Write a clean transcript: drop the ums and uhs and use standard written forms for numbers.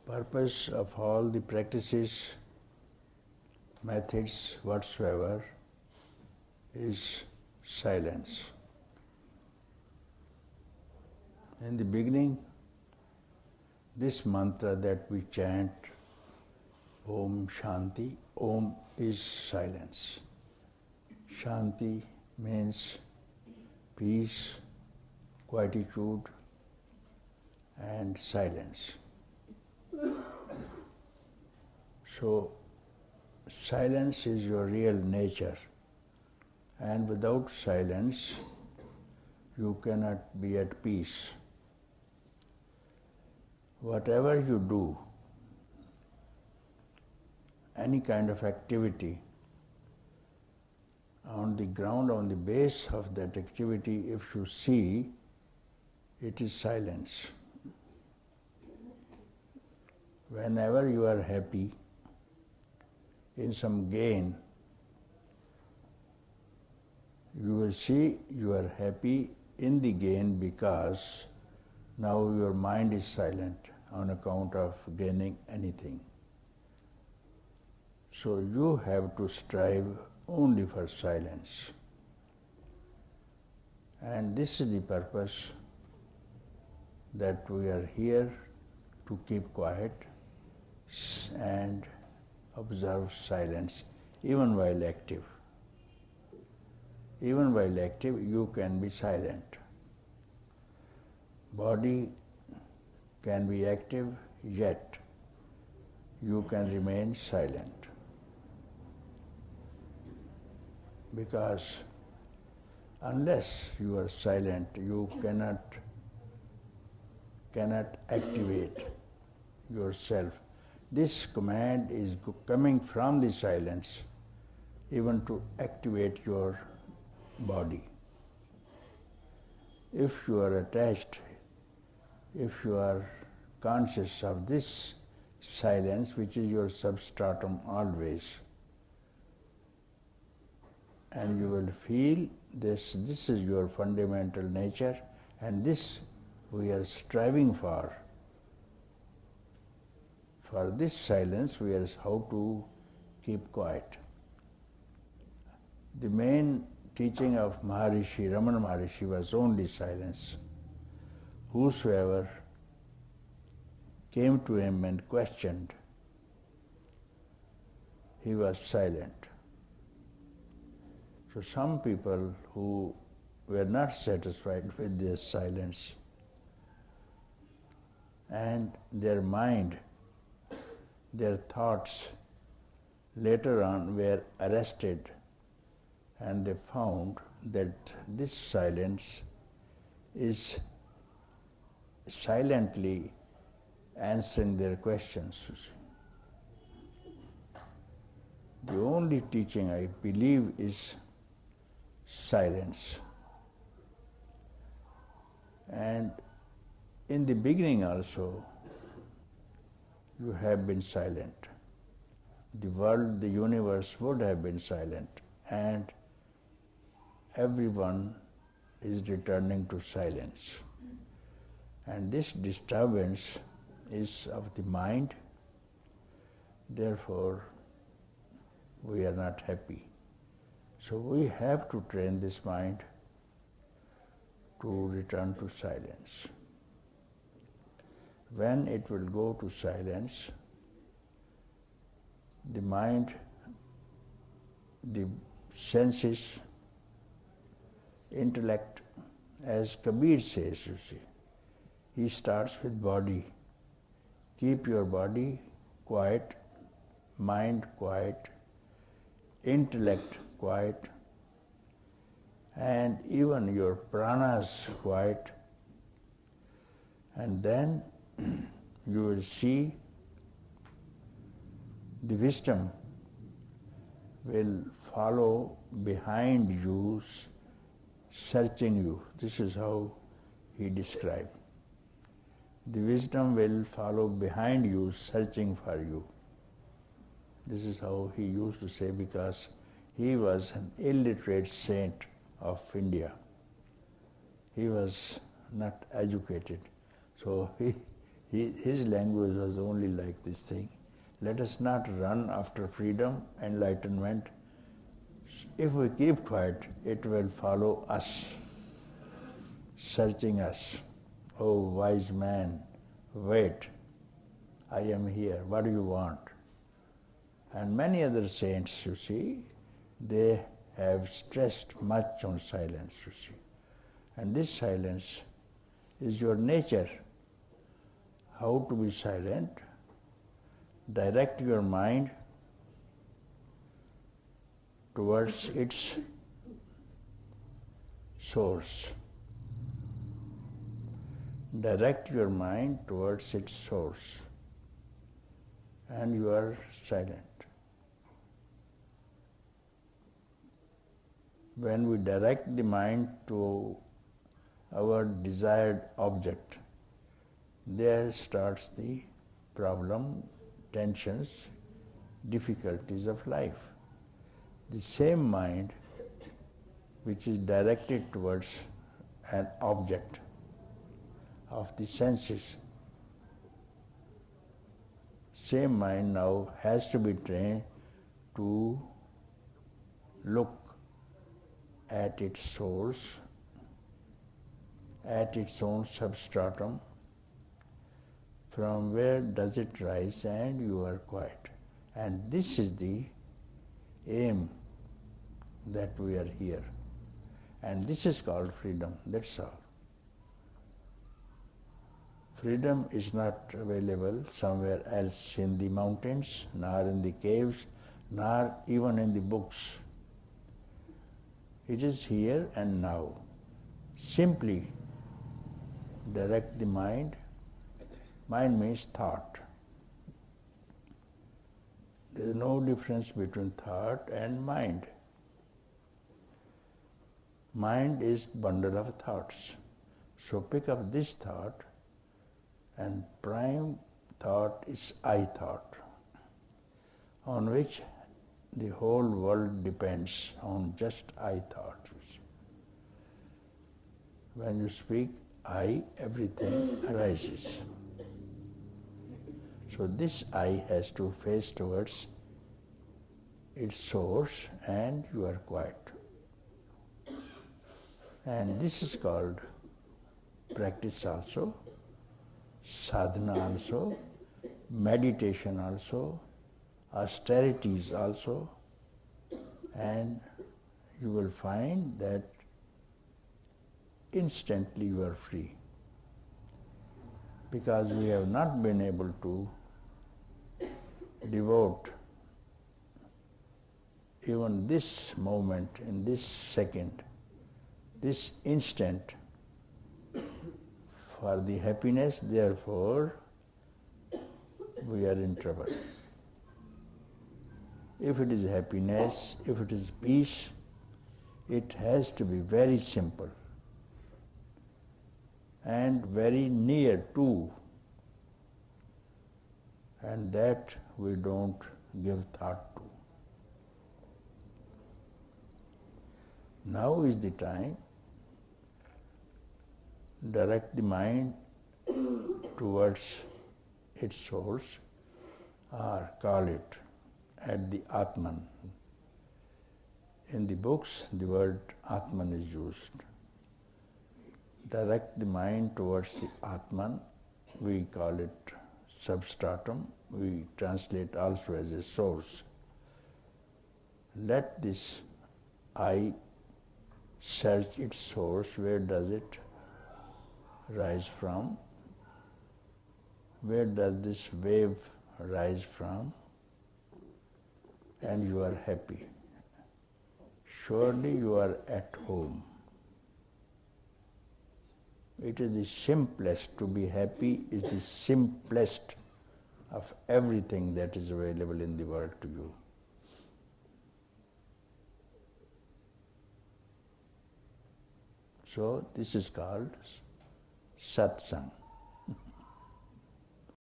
Purpose of all the practices, methods whatsoever is silence. In the beginning, this mantra that we chant, Om Shanti, Om is silence. Shanti means peace, quietude and silence. So, silence is your real nature, and without silence you cannot be at peace. Whatever you do, any kind of activity, on the ground, on the base of that activity, if you see, it is silence. Whenever you are happy in some gain, you will see you are happy in the gain because now your mind is silent on account of gaining anything. So you have to strive only for silence. And this is the purpose that we are here to keep quiet and observe silence even while active. Even while active, you can be silent. Body can be active, yet you can remain silent. Because unless you are silent, you cannot activate yourself. This command is coming from the silence, even to activate your body. If you are attached, if you are conscious of this silence, which is your substratum always, and you will feel this is your fundamental nature, and this we are striving for. For this silence, we are how to keep quiet. The main teaching of Maharishi, Ramana Maharshi, was only silence. Whosoever came to him and questioned, he was silent. So some people who were not satisfied with this silence, and their mind, their thoughts later on were arrested, and they found that this silence is silently answering their questions. The only teaching I believe is silence. And in the beginning also, you have been silent. The world, the universe would have been silent, and everyone is returning to silence. And this disturbance is of the mind, therefore we are not happy. So we have to train this mind to return to silence. When it will go to silence, the mind, the senses, intellect, as Kabir says, you see, he starts with body. Keep your body quiet, mind quiet, intellect quiet, and even your pranas quiet, and then you will see the wisdom will follow behind you, searching you. This is how he described. The wisdom will follow behind you, searching for you. This is how he used to say, because he was an illiterate saint of India. He was not educated. So His language was only like this thing. Let us not run after freedom, enlightenment. If we keep quiet, it will follow us, searching us. Oh, wise man, wait, I am here, what do you want? And many other saints, you see, they have stressed much on silence, you see. And this silence is your nature. How to be silent? Direct your mind towards its source. Direct your mind towards its source, and you are silent. When we direct the mind to our desired object, there starts the problem, tensions, difficulties of life. The same mind which is directed towards an object of the senses, same mind now has to be trained to look at its source, at its own substratum, from where does it rise, and you are quiet. And this is the aim that we are here. And this is called freedom, that's all. Freedom is not available somewhere else in the mountains, nor in the caves, nor even in the books. It is here and now. Simply direct the mind. Mind means thought. There is no difference between thought and mind. Mind is bundle of thoughts. So pick up this thought, and prime thought is I thought, on which the whole world depends on just I thought. When you speak I, everything arises. So this I has to face towards its source, and you are quiet. And this is called practice also, sadhana also, meditation also, austerities also, and you will find that instantly you are free. Because we have not been able to devote even this moment, in this second, this instant, for the happiness, therefore we are in trouble. If it is happiness, if it is peace, it has to be very simple and very near to, and that we don't give thought to. Now is the time. Direct the mind towards its source, or call it at the Atman. In the books, the word Atman is used. Direct the mind towards the Atman. We call it substratum. We translate also as a source. Let this I search its source. Where does it rise from? Where does this wave rise from? And you are happy. Surely you are at home. It is the simplest. To be happy is the simplest of everything that is available in the world to you. So this is called Satsang.